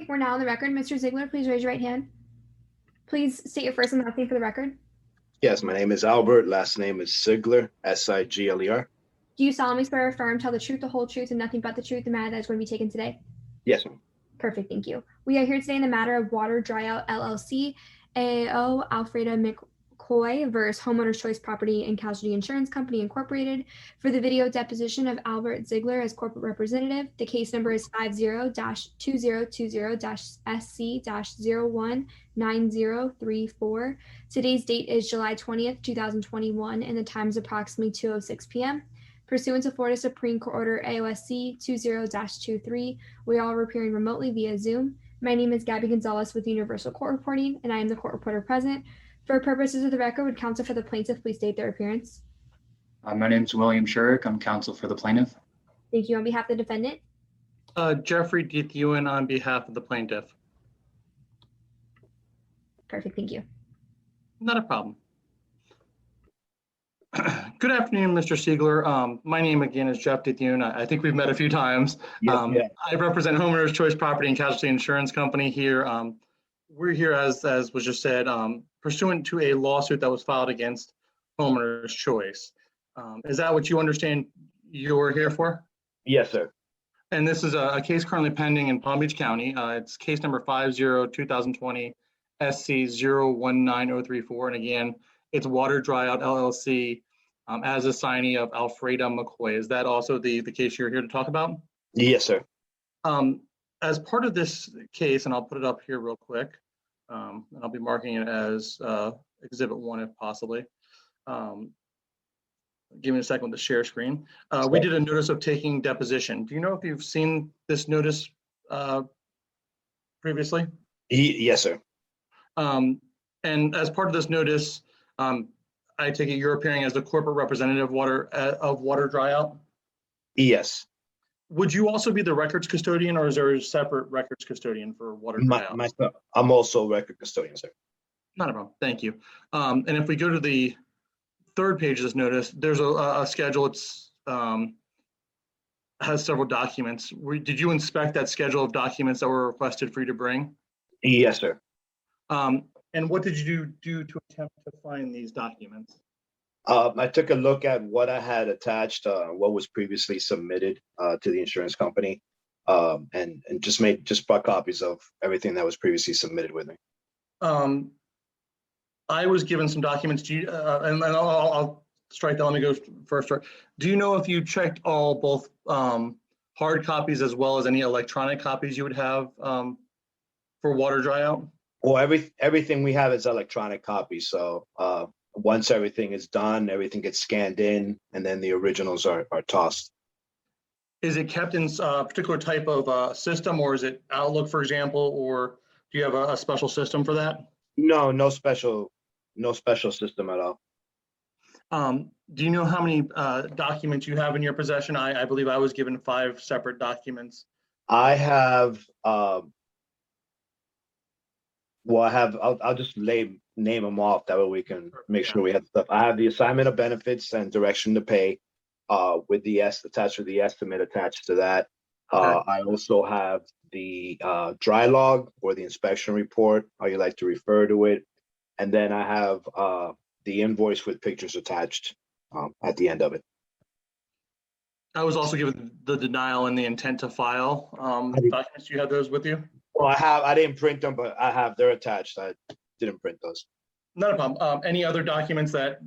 we're now on the record. Mr. Ziegler, please raise your right hand. Please state your first and last name for the record. Yes, my name is Albert. Last name is Sigler, Sigler. Do you solemnly swear or affirm tell the truth, the whole truth, and nothing but the truth, the matter that is going to be taken today? Yes, ma'am. Perfect, thank you. We are here today in the matter of Water Dryout LLC, AO Alfreda McCoy versus Homeowners Choice Property and Casualty Insurance Company Incorporated for the video deposition of Albert Ziegler as corporate representative. The case number is 50-2020-SC-019034. Today's date is July 20th, 2021, and the time is approximately 2:06 p.m. Pursuant to Florida Supreme Court Order AOSC 20-23, we all are appearing remotely via Zoom. My name is Gabby Gonzalez with Universal Court Reporting, and I am the court reporter present. For purposes of the record, would counsel for the plaintiff please state their appearance? My name is William Shurik. I'm counsel for the plaintiff. Thank you. On behalf of the defendant? Jeffrey Deith-Ewan on behalf of the plaintiff. Perfect. Thank you. Not a problem. Good afternoon, Mr. Ziegler. My name again is Jeff Deith-Ewan. I think we've met a few times. Yeah. I represent Homeowners Choice Property and Casualty Insurance Company here. We're here, as was just said, pursuant to a lawsuit that was filed against Homeowners Choice. Is that what you understand you're here for? Yes, sir. And this is a case currently pending in Palm Beach County. It's case number 50-2020 SC-019034. And again, it's Water Dryout LLC as assignee of Alfreda McCoy. Is that also the case you're here to talk about? Yes, sir. As part of this case, and I'll put it up here real quick, and I'll be marking it as Exhibit 1 if possibly. Give me a second with the share screen. We did a notice of taking deposition. Do you know if you've seen this notice previously? Yes, sir. And as part of this notice, I take it you're appearing as the corporate representative of Water Dryout? Yes. Would you also be the records custodian, or is there a separate records custodian for Water Dryout? I'm also a record custodian, sir. Not a problem. Thank you. And if we go to the third page of this notice, there's a schedule. It's has several documents. Did you inspect that schedule of documents that were requested for you to bring? Yes, sir. And what did you do to attempt to find these documents? I took a look at what I had attached, what was previously submitted to the insurance company, and just brought copies of everything that was previously submitted with me. I was given some documents. Do you, and I'll strike that. Let me go first. Do you know if you checked both hard copies as well as any electronic copies you would have for Water Dryout? Well, everything we have is electronic copies. So once everything is done, everything gets scanned in, and then the originals are tossed. Is it kept in a particular type of system, or is it Outlook, for example, or do you have a special system for that? No special system at all. Do you know how many documents you have in your possession? I believe I was given 5 separate documents. I have. I'll just name them off. That way we can make sure we have stuff. I have the assignment of benefits and direction to pay with the attached with the estimate attached to that. I also have the dry log or the inspection report, how you like to refer to it. And then I have the invoice with pictures attached at the end of it. I was also given the denial and the intent to file documents. Do you have those with you? Well, I didn't print them, but they're attached. I didn't print those. Not a problem. Any other documents that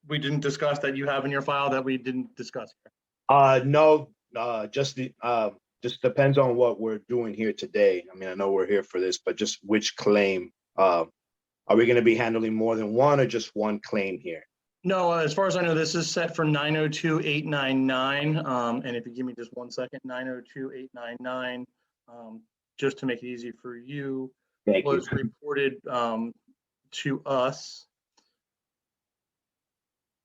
we didn't discuss that you have in your file that we didn't discuss here? No, just depends on what we're doing here today. I mean, I know we're here for this, but just which claim, are we going to be handling more than one or just one claim here? No, as far as I know, this is set for 902-899. And if you give me just 1 second, 902-899, just to make it easy for you, was reported to us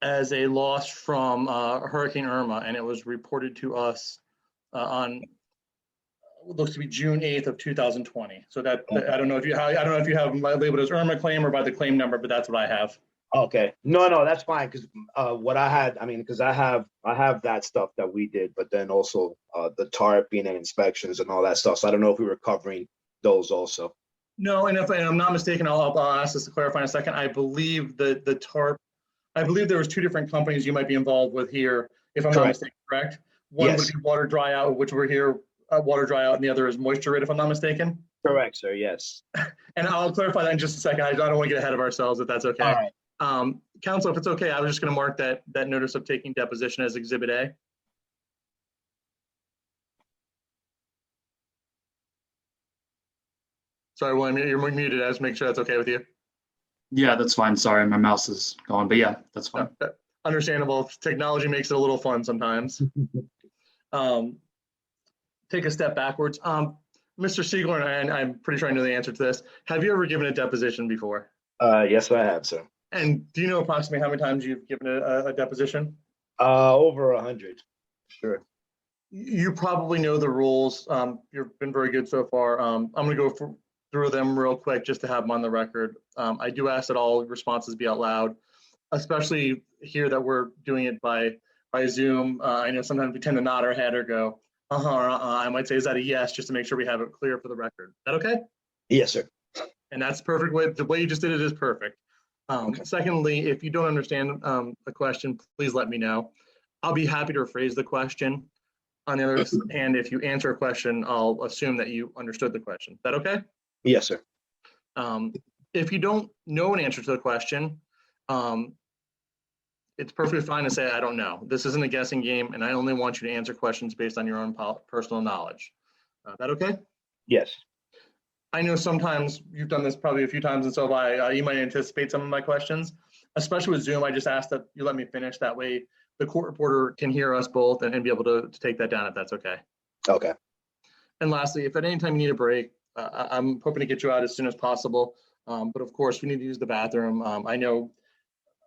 as a loss from Hurricane Irma, and it was reported to us on what looks to be June 8th of 2020. So that I don't know if you have labeled as Irma claim or by the claim number, but that's what I have. Okay, no, that's fine, because what I had, I mean, because I have that stuff that we did, but then also the tarping and inspections and all that stuff. So I don't know if we were covering those also. No, and if I'm not mistaken, I'll ask this to clarify in a second. I believe the TARP, I believe there was two different companies you might be involved with here, if I'm not Correct. mistaken, correct? One would Yes. be Water Dry Out, which we're here, Water Dry Out, and the other is Moisture Rid, if I'm not mistaken. Correct, sir. Yes. And I'll clarify that in just a second. I don't want to get ahead of ourselves, if that's okay. All right. Council, if it's okay, I was just going to mark that notice of taking deposition as Exhibit A. Sorry, William, you're muted. I just make sure that's okay with you. Yeah, that's fine. Sorry, my mouse is going, but yeah, that's fine. Understandable. Technology makes it a little fun sometimes. Take a step backwards. Mr. Siegler, and I'm pretty sure I know the answer to this. Have you ever given a deposition before? Yes, I have, sir. And do you know approximately how many times you've given a deposition? Over 100. Sure. You probably know the rules. You've been very good so far. I'm going to go through them real quick just to have them on the record. I do ask that all responses be out loud, especially here that we're doing it by Zoom. I know sometimes we tend to nod our head or go, I might say, is that a yes, just to make sure we have it clear for the record. Is that okay? Yes, sir. And that's perfect. The way you just did it is perfect. Okay. Secondly, if you don't understand a question, please let me know. I'll be happy to rephrase the question. On the other hand, if you answer a question, I'll assume that you understood the question. Is that okay? Yes, sir. If you don't know an answer to the question, it's perfectly fine to say, I don't know. This isn't a guessing game, and I only want you to answer questions based on your own personal knowledge. Is that okay? Yes. I know sometimes you've done this probably a few times, and so have I. You might anticipate some of my questions, especially with Zoom. I just ask that you let me finish. That way the court reporter can hear us both and be able to take that down if that's okay. Okay. And lastly, if at any time you need a break, I'm hoping to get you out as soon as possible. But of course, we need to use the bathroom. I know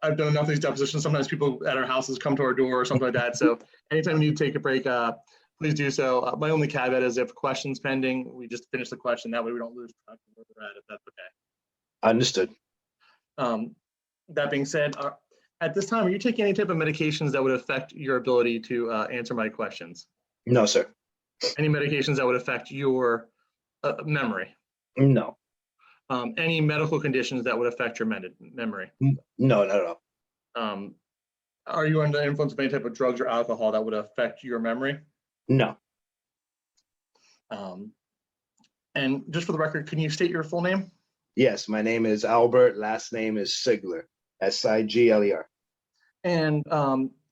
I've done enough of these depositions. Sometimes people at our houses come to our door or something like that. So anytime you need to take a break, please do so. My only caveat is if questions pending, we just finish the question. That way we don't lose track of where we're at, if that's okay. Understood. That being said, at this time, are you taking any type of medications that would affect your ability to answer my questions? No, sir. Any medications that would affect your memory? No. Any medical conditions that would affect your memory? No, not at all. Are you under the influence of any type of drugs or alcohol that would affect your memory? No. And just for the record, can you state your full name? Yes, my name is Albert. Last name is Sigler. Sigler. And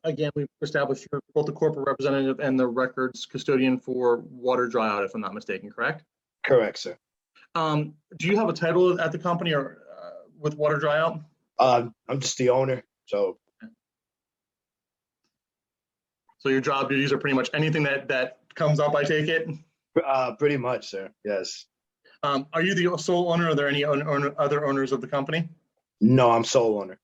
again, we've established you're both the corporate representative and the records custodian for Water Dry Out, if I'm not mistaken, correct? Correct, sir. Do you have a title at the company or with Water Dry Out? I'm just the owner. So your job duties are pretty much anything that comes up, I take it? pretty much, sir. Yes. Are you the sole owner? Are there any other owners of the company? No, I'm sole owner.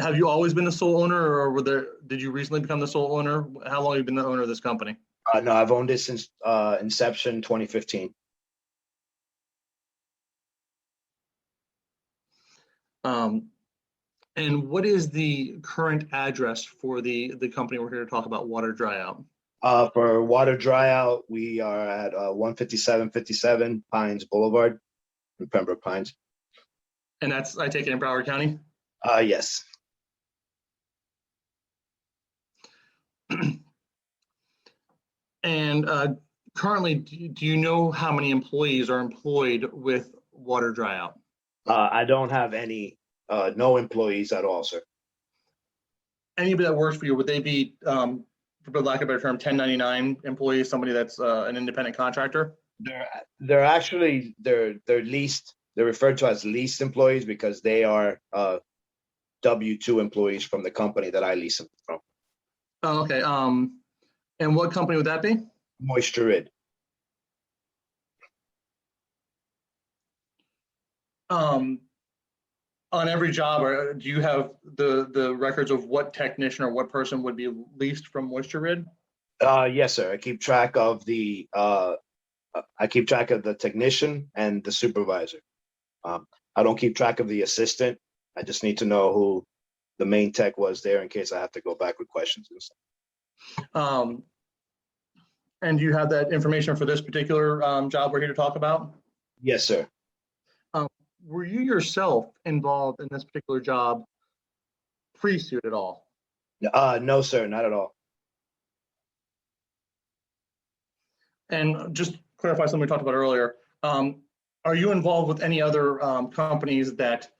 Have you always been the sole owner, or did you recently become the sole owner? How long have you been the owner of this company? No, I've owned it since inception 2015. And what is the current address for the company we're here to talk about, Water Dry Out? For Water Dry Out, we are at 15757 Pines Boulevard in Pembroke Pines. And that's, I take it, in Broward County? Yes. And currently, do you know how many employees are employed with Water Dry Out? I don't have any, no employees at all, sir. Anybody that works for you, would they be, for lack of a better term, 1099 employees, somebody that's an independent contractor? They're actually, they're leased, they're referred to as leased employees because they are W-2 employees from the company that I lease them from. Oh, okay. And what company would that be? Moisture Rid. On every job, or do you have the records of what technician or what person would be leased from Moisture Rid? Yes, sir. I keep track of the technician and the supervisor. I don't keep track of the assistant. I just need to know who the main tech was there in case I have to go back with questions and stuff. And do you have that information for this particular job we're here to talk about? Yes, sir. Were you yourself involved in this particular job pre-suit at all? No, sir, not at all. And just clarify something we talked about earlier. Are you involved with any other companies that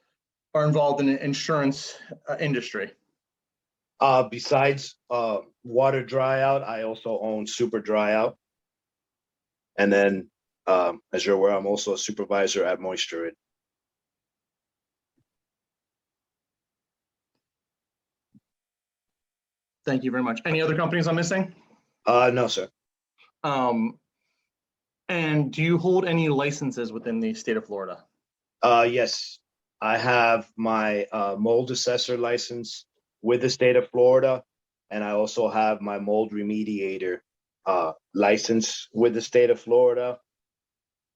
are involved in the insurance industry? Besides Water Dryout, I also own Super Dryout. And then, as you're aware, I'm also a supervisor at Moisturid. Thank you very much. Any other companies I'm missing? No, sir. And do you hold any licenses within the state of Florida? Yes, I have my mold assessor license with the state of Florida, and I also have my mold remediator license with the state of Florida.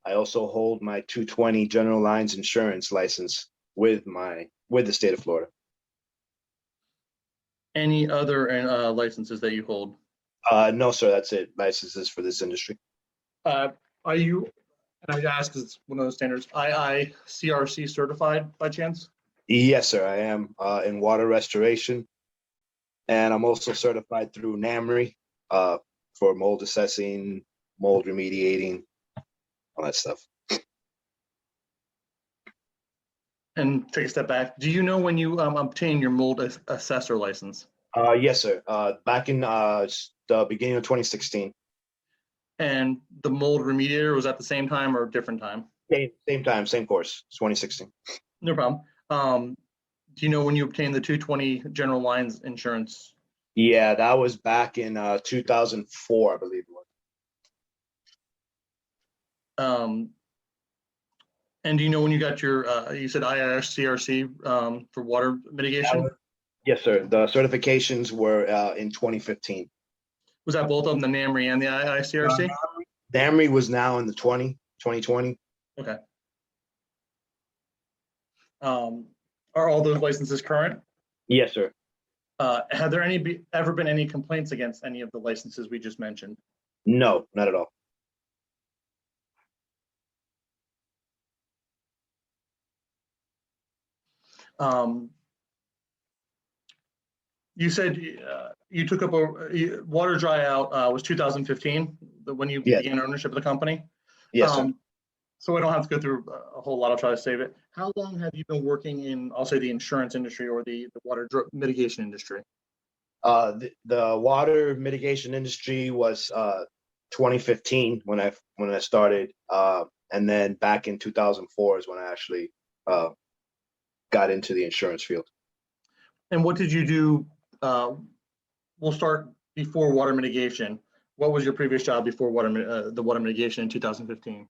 I also hold my 220 general lines insurance license with the state of Florida. Any other licenses that you hold? No, sir, that's it. Licenses for this industry. Are you, and I ask because it's one of those standards, IICRC certified by chance? Yes, sir, I am in water restoration, and I'm also certified through NAMRI for mold assessing, mold remediating, all that stuff. And take a step back. Do you know when you obtained your mold assessor license? Yes, sir. Back in the beginning of 2016. And the mold remediator was at the same time or a different time? Same time, same course, 2016. No problem. Do you know when you obtained the 220 general lines insurance? Yeah, that was back in 2004, I believe it was. And do you know when you got your, you said IICRC for water mitigation? Yes, sir. The certifications were in 2015. Was that both of them, the NAMRI and the IICRC? NAMRI was now in the 2020. Okay. Are all those licenses current? Yes, sir. Have there ever been any complaints against any of the licenses we just mentioned? No, not at all. You said you took up Water Dryout was 2015 when you Yes. began ownership of the company? Yes, sir. So I don't have to go through a whole lot. I'll try to save it. How long have you been working in, I'll say, the insurance industry or the water mitigation industry? The water mitigation industry was 2015 when I started, and then back in 2004 is when I actually got into the insurance field. And what did you do? We'll start before water mitigation. What was your previous job before the water mitigation in 2015?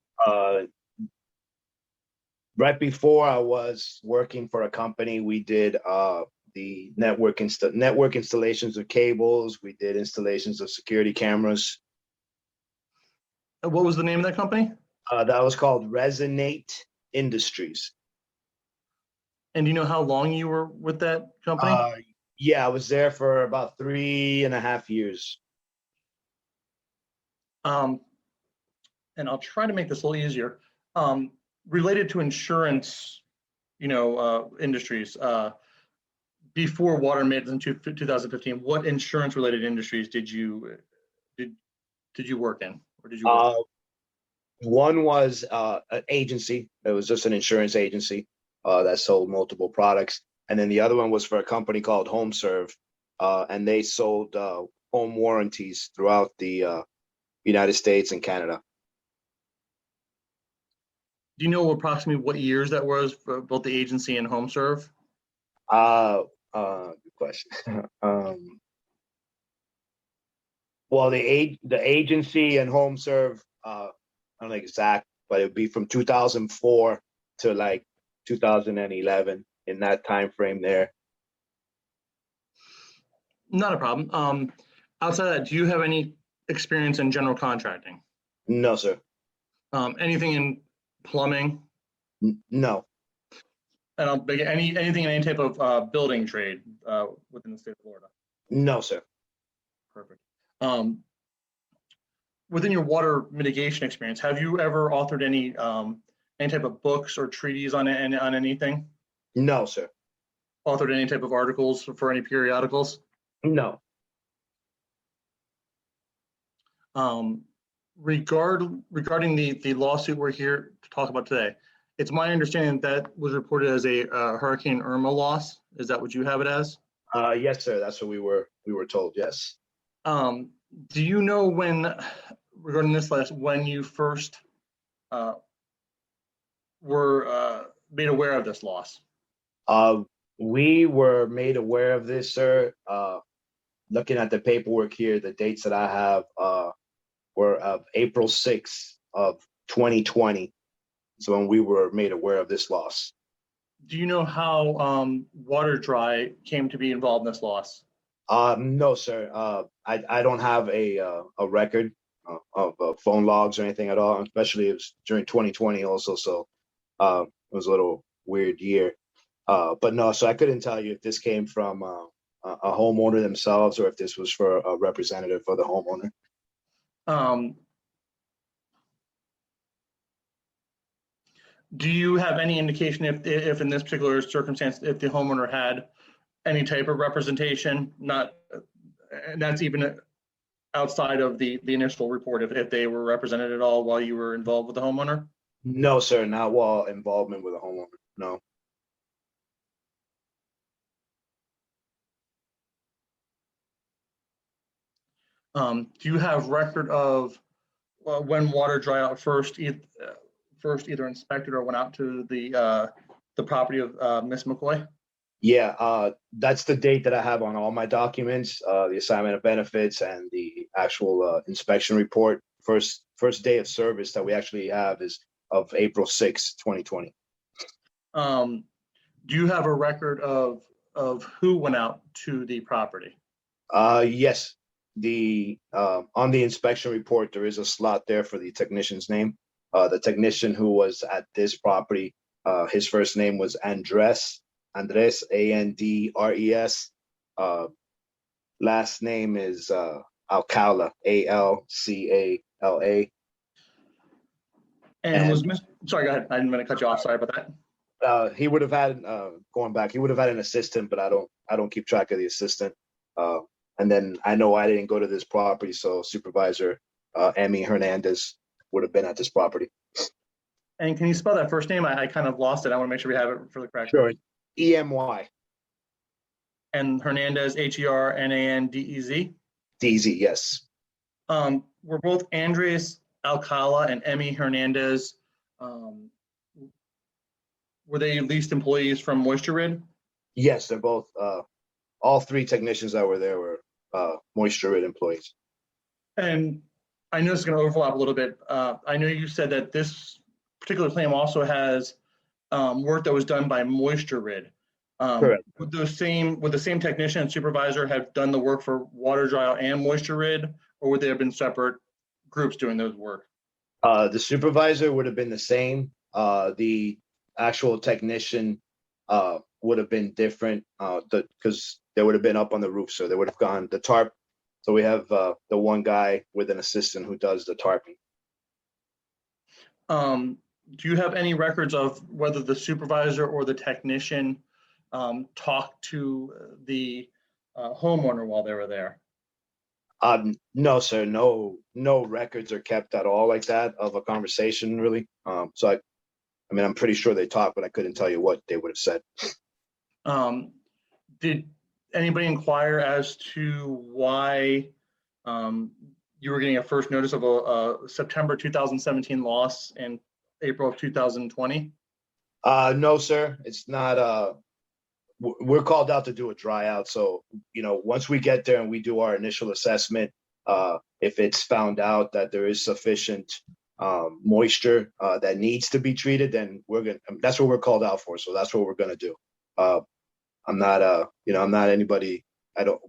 Right before I was working for a company, we did the network installations of cables. We did installations of security cameras. What was the name of that company? That was called Resonate Industries. And do you know how long you were with that company? Yeah, I was there for about 3.5 years. And I'll try to make this a little easier. Related to insurance, industries, before water mid in 2015, what insurance related industries did you work in, or did you work in? One was an agency. It was just an insurance agency that sold multiple products. And then the other one was for a company called HomeServe, and they sold home warranties throughout the United States and Canada. Do you know approximately what years that was for both the agency and HomeServe? Good question. Well, the agency and HomeServe, I don't know exact, but it would be from 2004 to like 2011, in that time frame there. Not a problem. Outside of that, do you have any experience in general contracting? No, sir. Anything in plumbing? No. And anything in any type of building trade within the state of Florida? No, sir. Perfect. within your water mitigation experience, have you ever authored any type of books or treaties on anything? No, sir. Authored any type of articles for any periodicals? No. Regarding the lawsuit we're here to talk about today, it's my understanding that was reported as a Hurricane Irma loss. Is that what you have it as? Yes, sir. That's what we were told. Yes. Do you know when, regarding this last, when you first were made aware of this loss? We were made aware of this, sir. Looking at the paperwork here, the dates that I have were of April 6th of 2020. So when we were made aware of this loss. Do you know how Water Dry came to be involved in this loss? No, sir. I don't have a record of phone logs or anything at all, especially it was during 2020 also. So it was a little weird year. But no, so I couldn't tell you if this came from a homeowner themselves or if this was for a representative for the homeowner. Do you have any indication if in this particular circumstance, if the homeowner had any type of representation, and that's even outside of the initial report, if they were represented at all while you were involved with the homeowner? No, sir, not while involvement with a homeowner, no. Do you have record of when Water Dry Out first either inspected or went out to the property of Miss McCoy? Yeah, that's the date that I have on all my documents, the assignment of benefits and the actual inspection report. First day of service that we actually have is of April 6th, 2020. Do you have a record of who went out to the property? Yes. On the inspection report, there is a slot there for the technician's name. The technician who was at this property, his first name was Andres, Andres. Last name is Alcala, Alcala. And sorry, go ahead. I didn't mean to cut you off. Sorry about that. He would have had going back. He would have had an assistant, but I don't keep track of the assistant. And then I know I didn't go to this property, so Supervisor Emmy Hernandez would have been at this property. And can you spell that first name? I kind of lost it. I want to make sure we have it for the correct. Sure. EMY. And Hernandez, Hernandez. DZ, yes. Were both Andres Alcala and Emmy Hernandez, were they leased employees from Moisture Rid? Yes, they're both, all three technicians that were there were Moisture Rid employees. And I know this is going to overlap a little bit. I know you said that this particular claim also has work that was done by Moisture Rid. Correct. Would the same technician and supervisor have done the work for Water Dry Out and Moisture Rid, or would they have been separate groups doing those work? The supervisor would have been the same. The actual technician would have been different because they would have been up on the roof, so they would have gone the tarp. So we have the one guy with an assistant who does the tarping. Do you have any records of whether the supervisor or the technician talked to the homeowner while they were there? No, sir. No records are kept at all like that of a conversation, really. So I mean, I'm pretty sure they talked, but I couldn't tell you what they would have said. Did anybody inquire as to why you were getting a first notice of a September 2017 loss in April of 2020? No, sir. It's not. We're called out to do a dry out. So, once we get there and we do our initial assessment, if it's found out that there is sufficient moisture that needs to be treated, then that's what we're called out for. So that's what we're going to do. I'm not, I'm not anybody.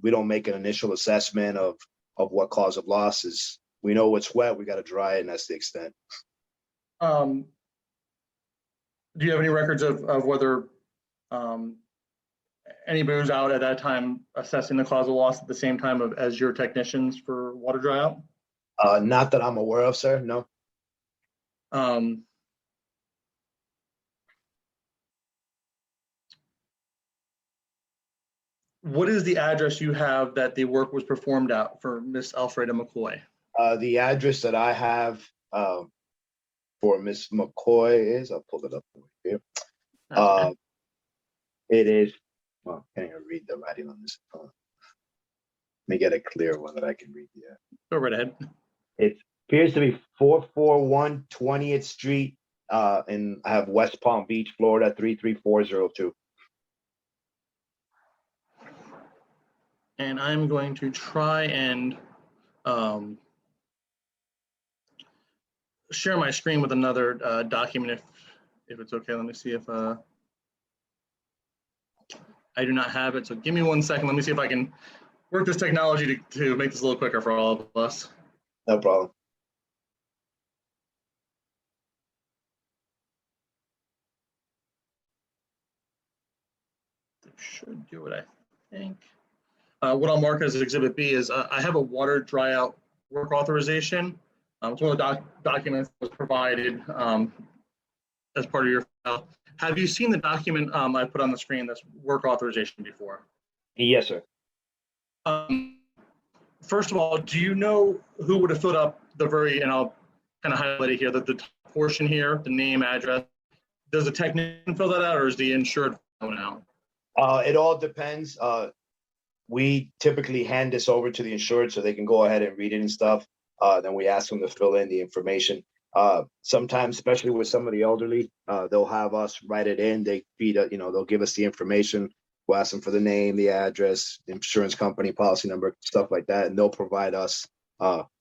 We don't make an initial assessment of what cause of loss is. We know what's wet, we got to dry it, and that's the extent. Do you have any records of whether anybody was out at that time assessing the cause of loss at the same time as your technicians for Water Dry Out? Not that I'm aware of, sir. No. Um, what is the address you have that the work was performed at for Miss Alfreda McCoy? The address that I have for Miss McCoy is, I'll pull it up here. Okay. It is, well, I can't even read the writing on this phone. Let me get a clear one that I can read. Yeah. Go right ahead. It appears to be 441 20th Street, and I have West Palm Beach, Florida, 33402. And I'm going to try and share my screen with another document if it's okay. Let me see if I do not have it. So give me 1 second. Let me see if I can work this technology to make this a little quicker for all of us. No problem. It should do it, I think. What I'll mark as Exhibit B is I have a water dry out work authorization. It's one of the documents that was provided as part of your file. Have you seen the document I put on the screen that's work authorization before? Yes, sir. First of all, do you know who would have filled up and I'll kind of highlight it here, the top portion here, the name, address. Does the technician fill that out or is the insured filling out? It all depends. We typically hand this over to the insured so they can go ahead and read it and stuff. Then we ask them to fill in the information. Sometimes, especially with some of the elderly, they'll have us write it in. They feed it, they'll give us the information. We'll ask them for the name, the address, the insurance company, policy number, stuff like that, and they'll provide us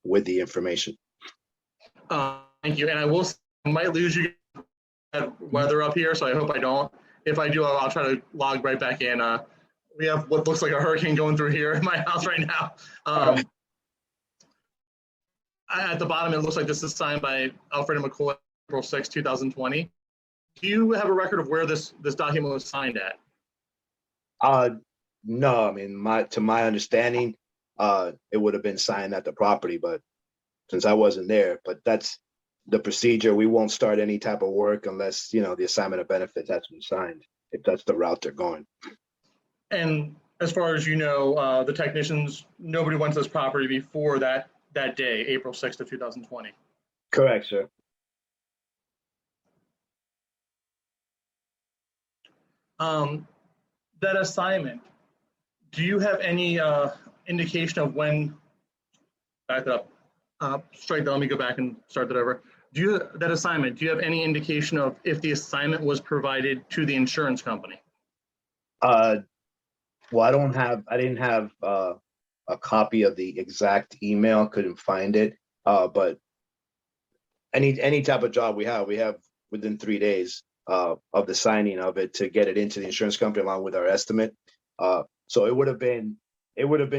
with the information. Thank you. And I might lose you weather up here, so I hope I don't. If I do, I'll try to log right back in. We have what looks like a hurricane going through here in my house right now. At the bottom, it looks like this is signed by Alfreda McCoy, April 6, 2020. Do you have a record of where this document was signed at? No, I mean, to my understanding, it would have been signed at the property, but since I wasn't there, but that's the procedure. We won't start any type of work unless, the assignment of benefits has been signed, if that's the route they're going. And as far as you know, the technicians, nobody went to this property before that day, April 6th of 2020. Correct, sir. That assignment, do you have any indication of when, back it up, strike that, let me go back and start that over. Do you have any indication of if the assignment was provided to the insurance company? Well, I didn't have a copy of the exact email, couldn't find it. But any type of job we have within 3 days of the signing of it to get it into the insurance company along with our estimate. So it would have been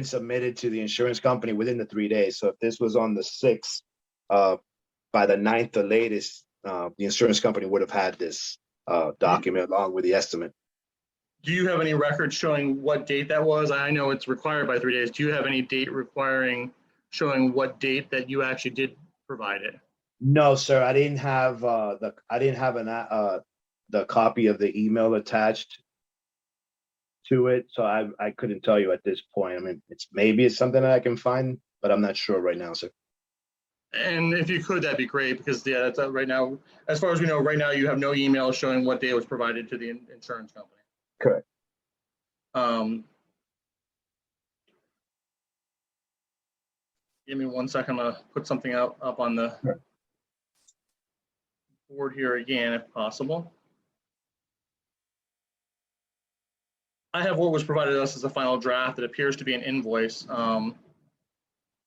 submitted to the insurance company within the 3 days. So if this was on the 6th, by the 9th, the latest, the insurance company would have had this document along with the estimate. Do you have any records showing what date that was? I know it's required by 3 days. Do you have any date showing what date that you actually did provide it? No, sir. I didn't have the copy of the email attached to it, so I couldn't tell you at this point. I mean, maybe it's something that I can find, but I'm not sure right now, sir. And if you could, that'd be great, because that's right now, as far as we know, right now you have no email showing what day it was provided to the insurance company. Correct. Give me 1 second. I'm gonna put something up on the board here again, if possible. I have what was provided to us as a final draft. It appears to be an invoice. I'm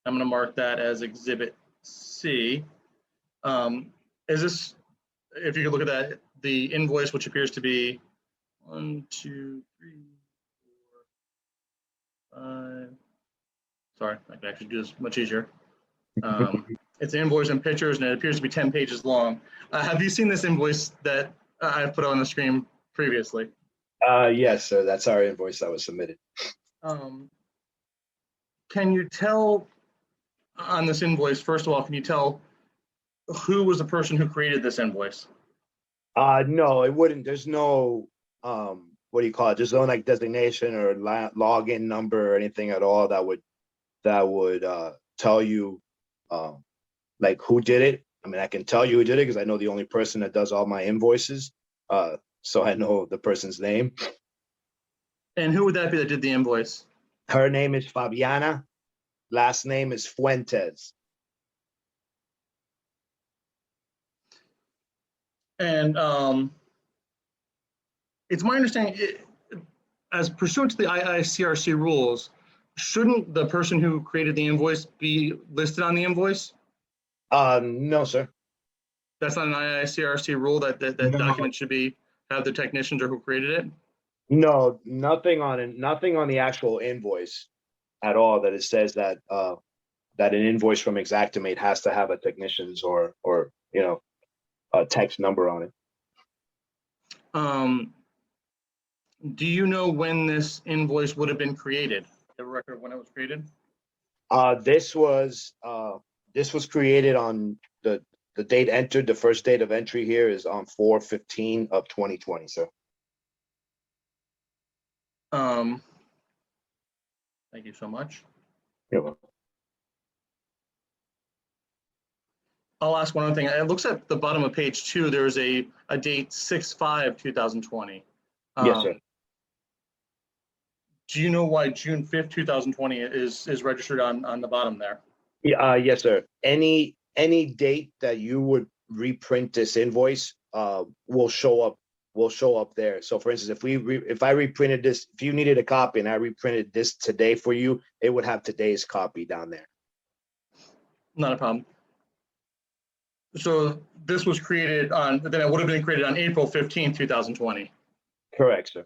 going to mark that as Exhibit C. Is this, if you could look at that, the invoice, which appears to be 1, 2, 3, 4, 5. Sorry, I can actually do this much easier. It's an invoice and pictures, and it appears to be 10 pages long. Have you seen this invoice that I've put on the screen previously? Yes, sir. That's our invoice that was submitted. Can you tell on this invoice, first of all, can you tell who was the person who created this invoice? No, it wouldn't. There's no, what do you call it? There's no like designation or login number or anything at all that would tell you like who did it. I mean, I can tell you who did it because I know the only person that does all my invoices. So I know the person's name. And who would that be that did the invoice? Her name is Fabiana. Last name is Fuentes. And it's my understanding, as pursuant to the IICRC rules, shouldn't the person who created the invoice be listed on the invoice? No, sir. That's not an IICRC rule that No. document should have the technicians or who created it? No, nothing on it. Nothing on the actual invoice at all that it says that that an invoice from Xactimate has to have a technician's or a text number on it. Do you know when this invoice would have been created? The record of when it was created? This was created on the date entered. The first date of entry here is on 4/15 of 2020, sir. Thank you so much. You're welcome. I'll ask one other thing. It looks at the bottom of page 2, there's a date 6/5/2020. Yes, sir. Do you know why June 5th, 2020 is registered on the bottom there? Yeah, yes, sir. Any date that you would reprint this invoice will show up there. So for instance, if I reprinted this, if you needed a copy and I reprinted this today for you, it would have today's copy down there. Not a problem. So this was created then it would have been created on April 15th, 2020. Correct, sir.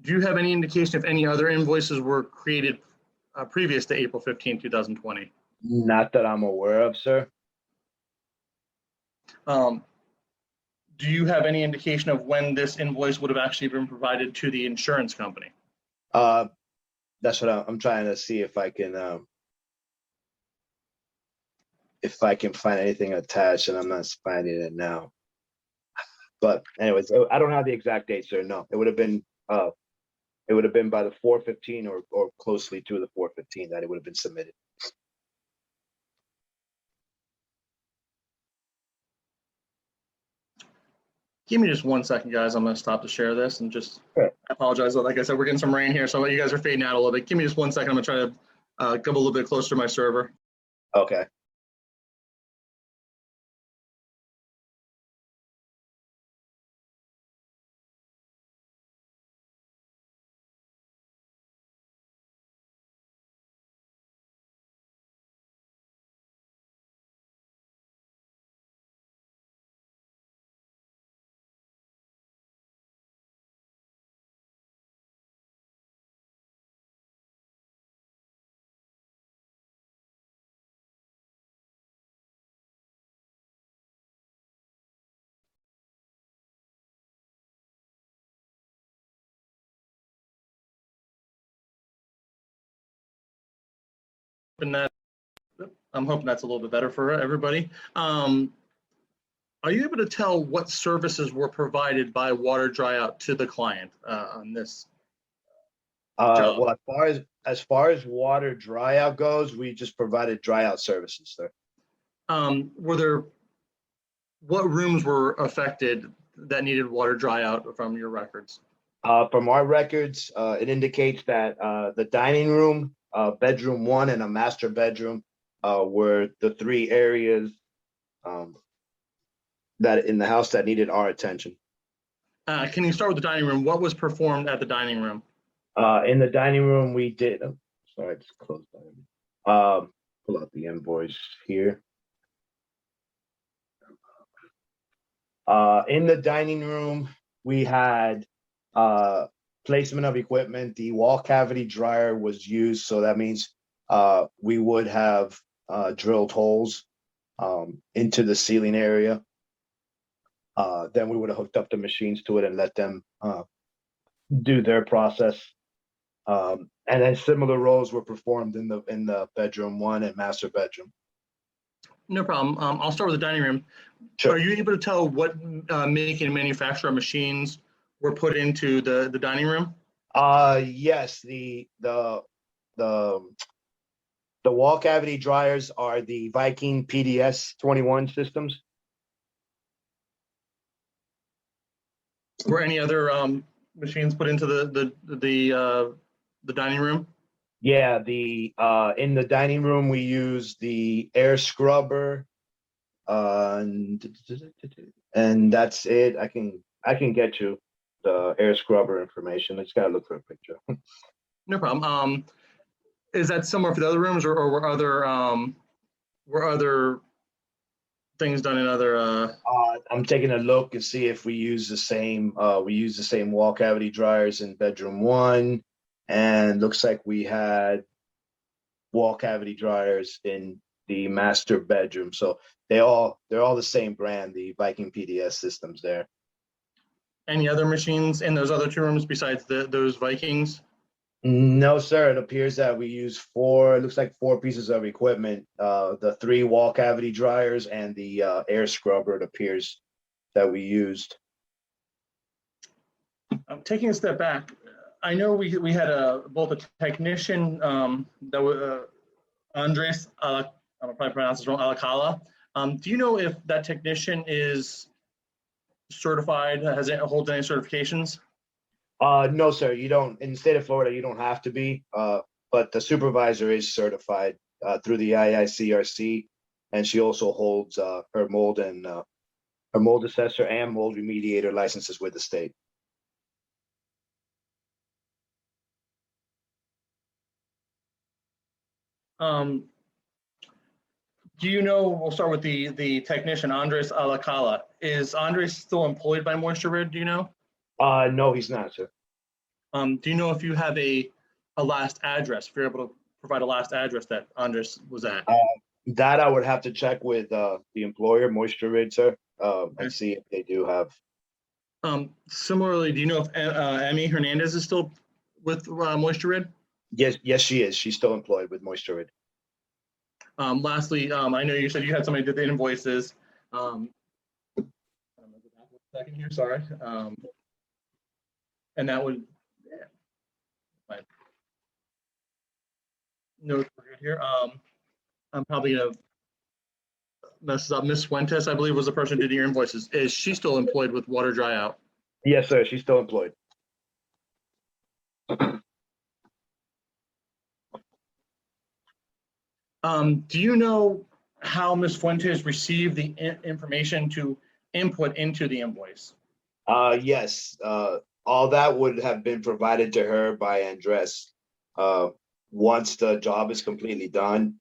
Do you have any indication if any other invoices were created previous to April 15th, 2020? Not that I'm aware of, sir. Do you have any indication of when this invoice would have actually been provided to the insurance company? That's what I'm trying to see if I can find anything attached, and I'm not finding it now. But anyways, I don't have the exact date, sir. No, it would have been by the 4/15 or closely to the 4/15 that it would have been submitted. Give me just 1 second, guys. I'm going to stop to share this and just, Sure. I apologize. Like I said, we're getting some rain here, so you guys are fading out a little bit. Give me just 1 second. I'm going to try to come a little bit closer to my server. Okay. And I'm hoping that's a little bit better for everybody. Are you able to tell what services were provided by Water Dryout to the client on this? Well, as far as water dryout goes, we just provided dryout services, sir. What rooms were affected that needed water dryout from your records? From our records, it indicates that the dining room, bedroom 1, and a master bedroom were the 3 areas that in the house that needed our attention. Can you start with the dining room? What was performed at the dining room? In the dining room, we did. Oh, sorry, I just closed that. Pull out the invoice here. In the dining room, we had placement of equipment. The wall cavity dryer was used, so that means we would have drilled holes into the ceiling area. Then we would have hooked up the machines to it and let them do their process. And then similar roles were performed in the bedroom 1 and master bedroom. No problem. I'll start with the dining room. Sure. Are you able to tell what make and manufacturer machines were put into the dining room? Yes, the wall cavity dryers are the Viking PDS 21 systems. Were any other machines put into the dining room? Yeah, in the dining room we use the air scrubber, and that's it. I can get you the air scrubber information. I just gotta look for a picture. No problem. Is that similar for the other rooms, or were other things done in other? I'm taking a look and see if we use the same. We use the same wall cavity dryers in bedroom 1, and looks like we had wall cavity dryers in the master bedroom. So they're all the same brand, the Viking PDS systems there. Any other machines in those other 2 rooms besides those Vikings? No, sir. It appears that we use 4. It looks like 4 pieces of equipment. The 3 wall cavity dryers and the air scrubber. It appears that we used. Taking a step back, I know we had both a technician that was Andres. I'm probably pronouncing this wrong. Alcala. Do you know if that technician is certified? Holds any certifications? No, sir. You don't. In the state of Florida, you don't have to be. But the supervisor is certified through the IICRC, and she also holds her mold assessor and mold remediator licenses with the state. Do you know? We'll start with the technician, Andres Alcala. Is Andres still employed by Moisture Rid? Do you know? No, he's not, sir. Do you know if you have a last address? If you're able to provide a last address that Andres was at? That I would have to check with the employer, Moisture Rid, sir, and see if they do have. Similarly, do you know if Emmy Hernandez is still with Moisture Rid? Yes, she is. She's still employed with Moisture Rid. Lastly, I know you said you had somebody did the invoices. Second here, sorry. And that would, no, here. I'm probably gonna mess this up. Miss Fuentes, I believe, was the person who did your invoices. Is she still employed with Water Dry Out? Yes, sir. She's still employed. Do you know how Ms. Fuentes received the information to input into the invoice? Yes. All that would have been provided to her by Andres. Once the job is completely done,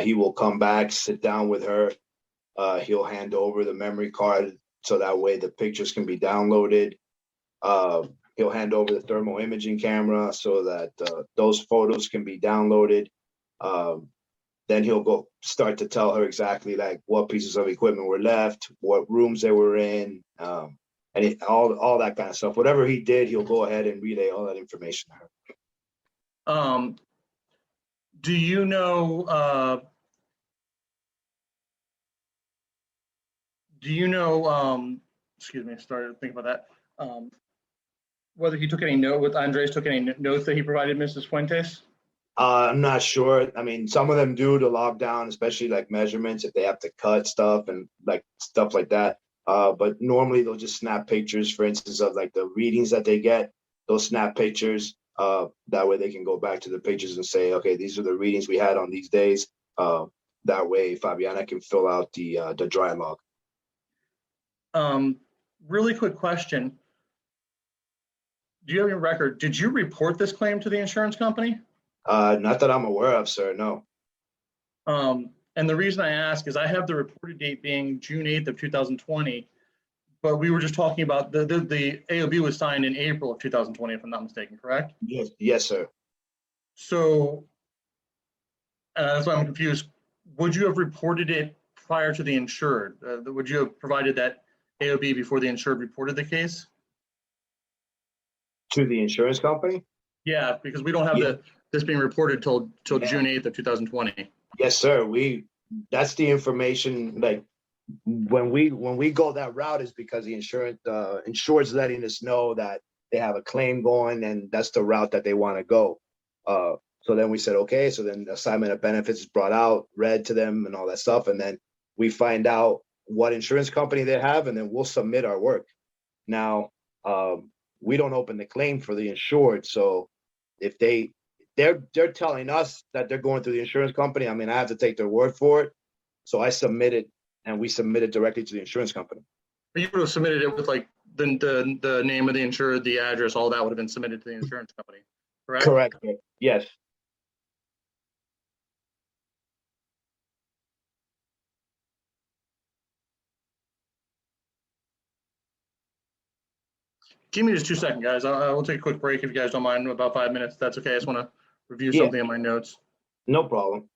he will come back, sit down with her. He'll hand over the memory card so that way the pictures can be downloaded. He'll hand over the thermal imaging camera so that those photos can be downloaded. Then he'll go start to tell her exactly like what pieces of equipment were left, what rooms they were in, and all that kind of stuff. Whatever he did, he'll go ahead and relay all that information to her. Do you know? Excuse me, I started to think about that. Whether he took any note, with Andres took any notes that he provided Mrs. Fuentes? I'm not sure. I mean, some of them do to log down, especially like measurements if they have to cut stuff and like stuff like that. But normally they'll just snap pictures, for instance, of like the readings that they get. They'll snap pictures. That way they can go back to the pictures and say, okay, these are the readings we had on these days. That way Fabiana can fill out the dry log. Really quick question. Do you have your record? Did you report this claim to the insurance company? Not that I'm aware of, sir, no. And the reason I ask is I have the reported date being June 8th of 2020, but we were just talking about the AOB was signed in April of 2020, if I'm not mistaken, correct? Yes, sir. So that's why I'm confused. Would you have reported it prior to the insured? Would you have provided that AOB before the insured reported the case? To the insurance company? Yeah, because we don't have Yeah. this being reported till Yeah. June 8th of 2020. Yes, sir. That's the information, like, when we go that route is because the insured's letting us know that they have a claim going, and that's the route that they want to go. So then we said, okay, so then assignment of benefits is brought out, read to them and all that stuff. And then we find out what insurance company they have, and then we'll submit our work. Now, we don't open the claim for the insured. So if they're telling us that they're going through the insurance company, I mean, I have to take their word for it. So I submitted, and we submitted directly to the insurance company. But you would have submitted it with like the name of the insured, the address, all that would have been submitted to the insurance company, correct? Correct. Yes. Give me just 2 seconds, guys. I will take a quick break if you guys don't mind, about 5 minutes. That's okay. I just want to review Yeah. something in my notes. No problem.